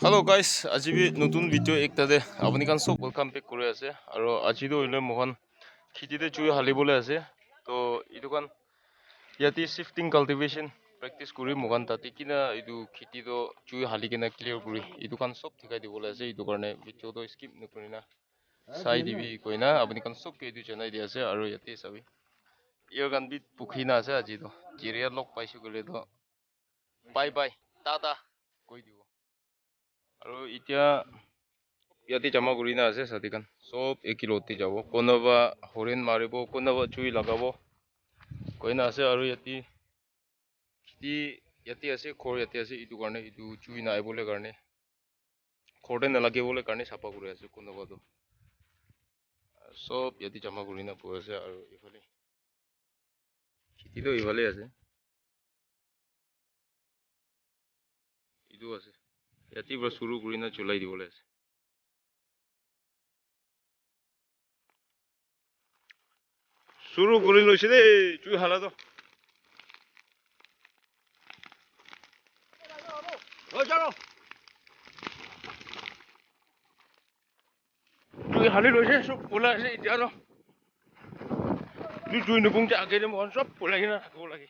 Hello guys, আজি B নতুন video একটাতে আপুনি কান সব ওয়েলকাম বেক কৰি আছে আৰু আজি তো হইলে মোহন খেতিতে চুই হালিবলে আছে তো ইটো কান ইয়াতে শিফটিং কাল্টিভেশন প্ৰেক্টিস কৰি মোহন তাতে কিনা ইটো খেতি তো চুই হালি কিনা ক্লিয়াৰ কৰি ইটো কান সব ঠিকাই দিবলে আছে ইটো কাৰণে ভিডিও তো স্কিপ নকৰি না চাই দিবি কইনা আপুনি কান সব কে ইটো জনাই দি আছে আৰু ইয়াতে চাবি ইয়াৰ কান বি পুখি না আছে আজি তো জিৰিয়া লগ পাইছো গলে তো বাই বাই টাটা কৈ দিব আৰু এতিয়া ইয়াতে জমা কৰি না আছে সাদিকান সব এক কিলোতে যাব কোনোবা হৰিণ মাৰিব কোনোবা চুই লগাব কইনা আছে আৰু ইয়াতে আছে খৰ ইয়াতে আছে ইটো কাৰণে ইটো চুই নাইবলে কাৰণে খৰতে নালাগিবলে কাৰণে চাপা কৰি আছে কোনোবাটো সব ইয়াতে জমা কৰি না পৰি আছে আৰু ইফালে খেতিটো ইফালে আছে ইটো আছে ইয়াতে পৰা শুৰু কৰি না চলাই দিবলে আছে শুৰু কৰি লৈছে দেই চুই হালাটো চুই হালি লৈছে সব ওলাই আছে এতিয়া আৰু চুই নুপুংতে আগেৰে মই সব ওলাই কিনা থাকিব লাগে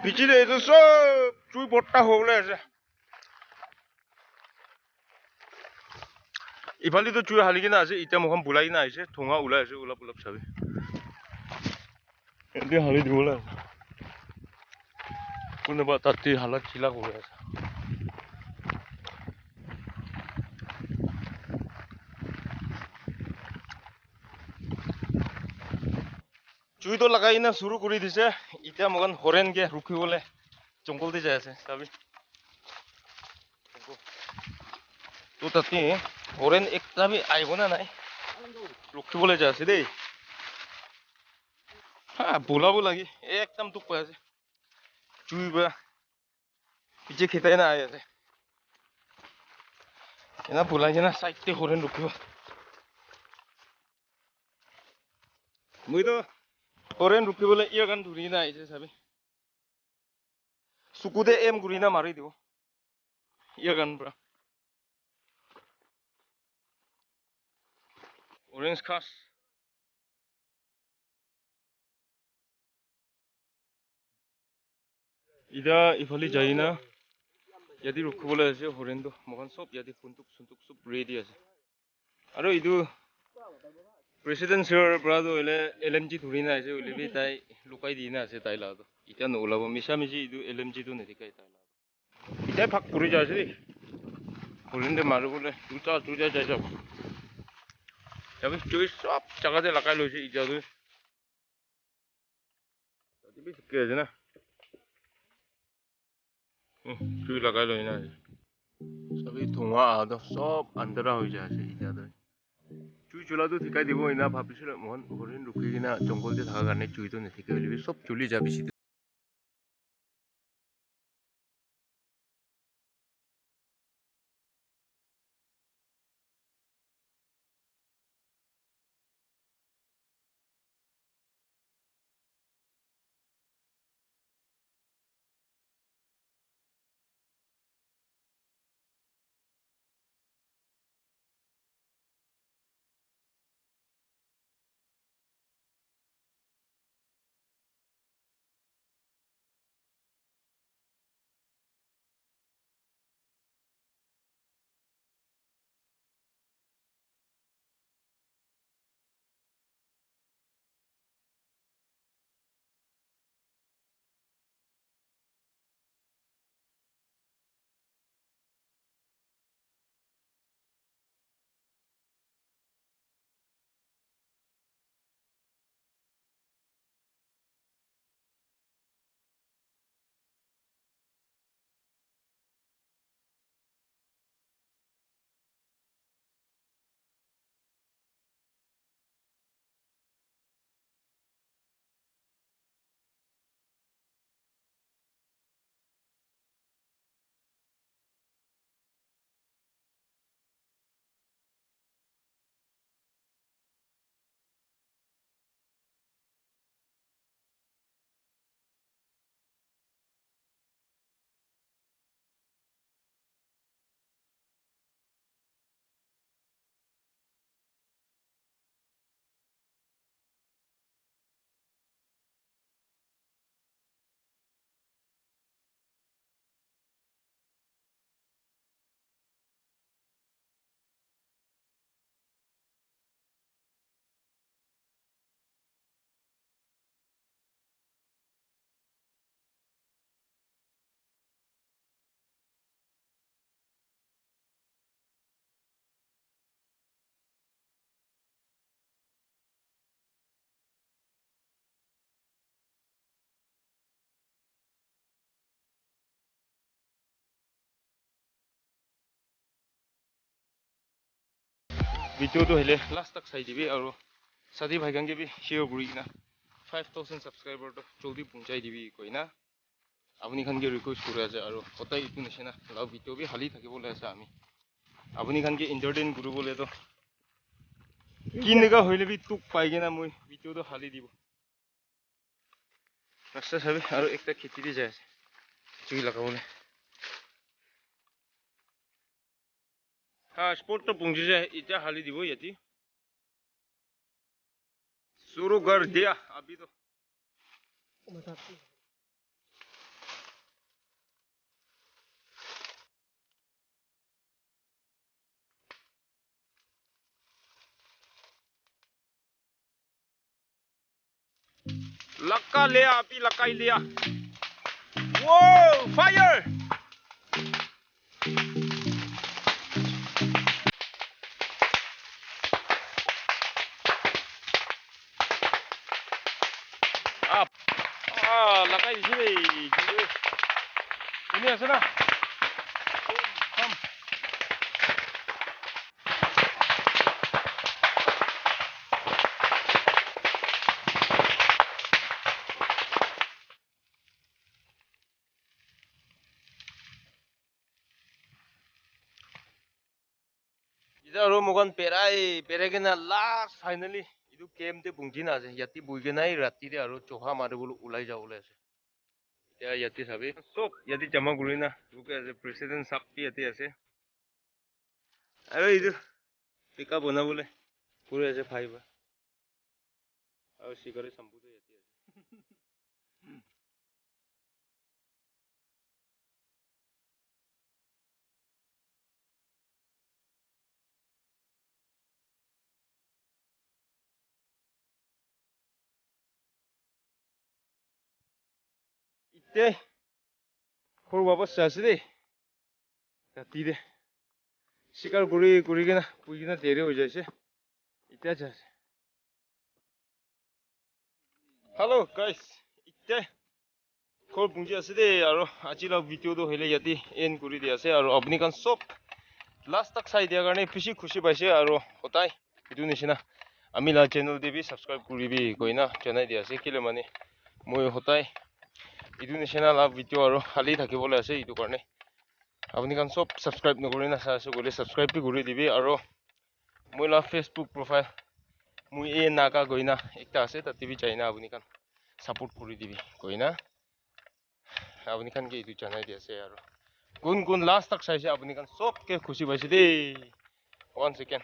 পিছলে এইটো সব চুই বৰ্তা হ'বলৈ আছে ইফালেতো চুই হালি কিনা আছে এতিয়া মুখখন বুলাই কিনা আহিছে ঠোঙা ওলাই আছে অলপ অলপ চাবি এতিয়া হালি দিবলৈ আছে কোনোবা তাতে হালাত চিলা কৰি আছে চুইটো লগাই কিনা শুৰু কৰি দিছে এতিয়া মুখখন হৰেণকে ৰখিবলৈ জংঘলতে যাই আছে চাবি তো তাতে হৰেণ একটা বি আহিব না নাই ৰখিবলৈ যাই আছে দেই হা বোলাব লাগে একদম তোক কৈ আছে চুই বা পিছে খেতাই না আহি আছে এনা বোলাই কিনা চাইডতে হৰেণ ৰখিব মইতো হৰেণ ৰখিবলৈ ইয়াৰ কাৰণে ধৰি কিনা আহিছে চাবি চকুতে এম কৰি না মাৰি দিব ইয়াৰ কাৰণে পৰা অৰেঞ্জ খাস এতিয়া ইফালে যাই না ইয়াতে ৰখিবলৈ আছে হৰেণটো মখন চব ইয়াতে ফুনটুক চুনটুক চব ৰেডি আছে আৰু এইটো প্ৰেচিডেন্সিৰ পৰা হলে LMG ধৰি না আহিছে ওলিবি তাই লুকাই দি না আছে তাই লাটো এতিয়া নোলাব মিছা মিছি এইটো LMG টো নেদেখাই তাই লাটো এতিয়া ভাগ কৰি যাই আছে দেই হৰিণতে মাৰিবলৈ দুটা যাই যাব যাবি চুই সব জাগাতে লগাই লৈছে এতিয়া ঠিকে আছে না চুই লগাই লৈ না সবই ধোঁৱা আহা সব আন্ধাৰা হৈ যায় আছে এতিয়া চুই চলাটো ঠিকাই দিব না ভাবিছিলো মোহন হৰিণ ৰখি কিনা জংঘলতে থকাৰ কাৰণে চুইটো নেঠিকাই সব চলি যাবি ভিডিঅ'টো আহিলে লাষ্ট তাক চাই দিবি আৰু সাথী ভাইকানকে বি শ্বেয়াৰ কৰি কিনা 5000 সাবস্ক্ৰাইবাৰটো জলদি পहुঁচাই দিবি কৈ না আপুনি খানকে ৰিকুৱেষ্ট কৰি আছে আৰু সদায় ইটো নিচিনা লাভ ভিডিঅ' বি হালি থাকিবলৈ আছে আমি আপুনি খানকে এণ্টাৰটেইন কৰিবলৈতো কিনেকা হইলে বি তোক পাই কিনা মই ভিডিঅ'টো হালি দিব ৰাস্তা চাবি আৰু একটা খেতি দি যায় আছে জুই লগাবলৈ हाँ स्पोर्ट तो पूंजी से इतना हाली दी वो ये थी शुरू कर दिया अभी तो लक्का लिया अभी लक्का ही लिया वो फायर आप लगा इसी ini আছে না come इधर रो मुगन पेराई के ना लास्ट फाइनली इदु केम ते बुंजी ना जे याती बुइगे नाई राती रे आरो चोहा मारे बोलो उलाई जाओले আছে या याती साबे सब याती जमा गुरी ना रुके আছে प्रेसिडेंट साहब की याती আছে अरे इदु पिकअप बना बोले पूरे ऐसे फाइव और शिकारी संबू तो याती আছে इते खोर वापस आसे दे राती दे शिकार गुरी के ना पुई ना देरे हो जाए इतना जासे हेलो गाइस इते खोर पुंजी आसे दे और आजिला वीडियो तो हेले याती एंड गुरी दे आसे और अपनी कान सब लास्ट तक চাই দিয়া কাৰণে বেছি খুশি পাইছে আৰু হতাই ইটো নিচিনা আমি লা চেনেল দেবি সাবস্ক্ৰাইব কৰিবি কইনা জনাই দিয়া আছে কিলে মানে মই হতাই ইটো নিচিনা লাভ ভিডিঅ' আৰু খালি থাকিবলৈ আছে ইটো কাৰণে আপুনি কান সব সাবস্ক্ৰাইব নকৰি না চাইছো গলে সাবস্ক্ৰাইব কৰি দিবি আৰু মই লা ফেসবুক প্রোফাইল মই এ নাকা গইনা একটা আছে তাতে বি চাইনা আপুনি কান সাপোর্ট কৰি দিবি কইনা আপুনি কান কি ইটো জনাই দিয়া আছে আৰু কোন লাষ্ট तक চাইছে আপুনি কান সবকে খুশি পাইছে দেই 1 সেকেন্ড